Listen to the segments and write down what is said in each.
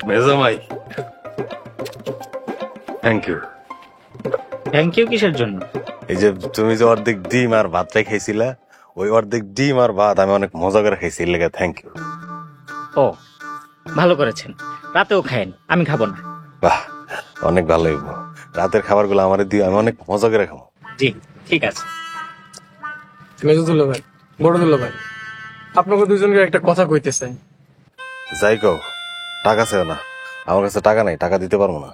মেজামাই, thank you. Thank you কিসের জন্য? এই যে তুমি যে অর্ধেক ডিম আর ভাতটাই খাইছিলা, ওই অর্ধেক ডিম আর ভাত আমি অনেক মজা করে খাইছি, লেগে থ্যাংক ইউ। ও, ভালো করেছেন। রাতেও খায়েন, আমি খাবো না। বাহ, অনেক ভালো হইব। রাতের খাবারগুলো আমার দিয়ে আমি অনেক মজা করে খাবো। জি, ঠিক আছে। মেজুদুল্লাহ ভাই, বড়দুল্লাহ ভাই, আপনাকে দুজনকে একটা কথা কইতে চাই। যাই কও, টাকা চাই না, আমার কাছে টাকা নাই, টাকা দিতে পারবো না।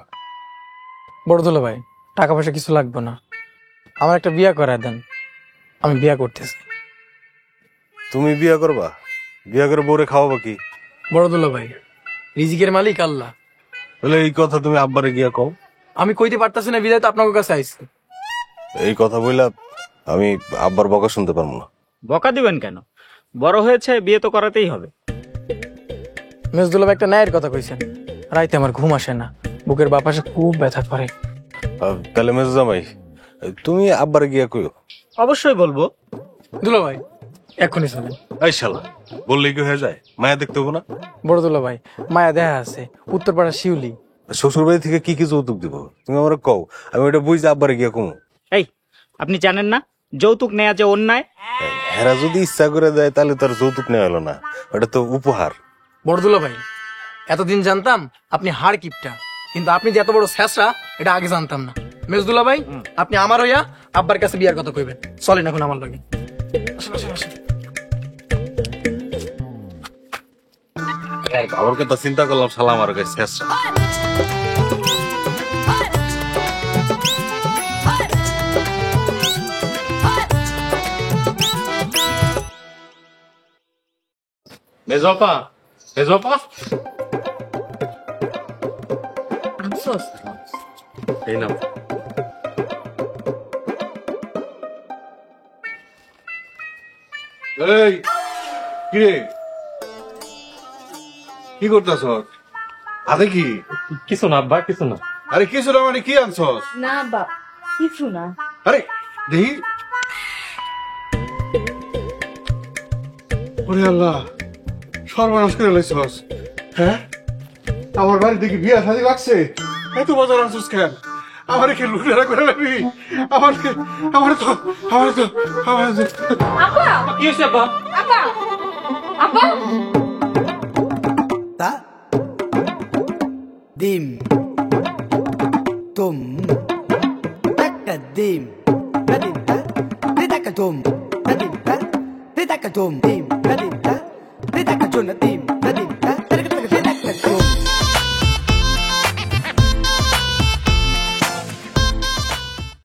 বড়দুল্লাহ ভাই, টাকা পয়সা কিছু লাগবে না, আমার একটা বিয়া করায় দেন, আমি বিয়া করতেছি। তুমি বিয়ে করবা? বিয়ে করে বউরে খাওয়াবো কি? বড়দুল্লাহ ভাই, রিজিকের মালিক আল্লাহ। বলে এই কথা তুমি আব্বারে গিয়া কও। আমি কইতে পারতাছি না, বিদায় তো আপনার কাছে আইছি। এই কথা বললা আমি আব্বার বকা শুনতে পারবো না। বকা দিবেন কেন? বড় হয়েছে, বিয়ে তো করাতেই হবে। মেজদুল্লাহ ভাই একটা ন্যায়ের কথা কইছেন, রাইতে আমার ঘুম আসে না, বুকের বাপাসে খুব ব্যথা করে। তাহলে মেজজামাই, তুমি আব্বারে গিয়া কইও। অবশ্যই বলবো। দুলা ভাই, এক্ষুনি চলেন। এই শালা, বললেই কি হয়ে যায়? মায়া দেখতে হবো না? বড়দুল্লাহ ভাই, মায়া দেখা আছে উত্তরপাড়া শিউলি। শ্বশুর বাড়ি থেকে কি কি যৌতুক দিব তুমি আমার কও, আমি ওটা বুঝতে আব্বারে গিয়া কমু। এই, আপনি জানেন না যৌতুক নেওয়া যে অন্যায়? হেরা যদি ইচ্ছা করে দেয় তাহলে তার যৌতুক নেওয়া হলো না, ওটা তো উপহার। বড়দুল্লাহ ভাই, এতদিন জানতাম আপনি হাড় কিপটা, কিন্তু আপনি যে এত বড় শেষরা এটা আগে জানতাম না। মেজদুল্লাহ ভাই, আপনি আমার হইয়া আব্বার কাছে বিয়ার কথা কইবেন। চলেন এখন আমার লগে। আমার কথা চিন্তা করলাম, শালা আমার কাছে শেষ। মেজপা, মেজপা, এই নাও। এই কি রে, কি করতেছ? হাতে কি? কিছু না আব্বা, কিছু না। আরে কিছু না মানে কি আনছস? না বাপ, কিছু না। আরে দেখি। ওরে আল্লাহ, সর্বনাশ করে লাইছস। হ্যাঁ, আমার বাড়িতে কি বিয়া শাদী লাগছে? এত বাজার আনছস কেন? আমার কি লুটেরা করে লাগবি? আমার তো আপা, কি হয়েছে আব্বা? আপা, আপা। ডিম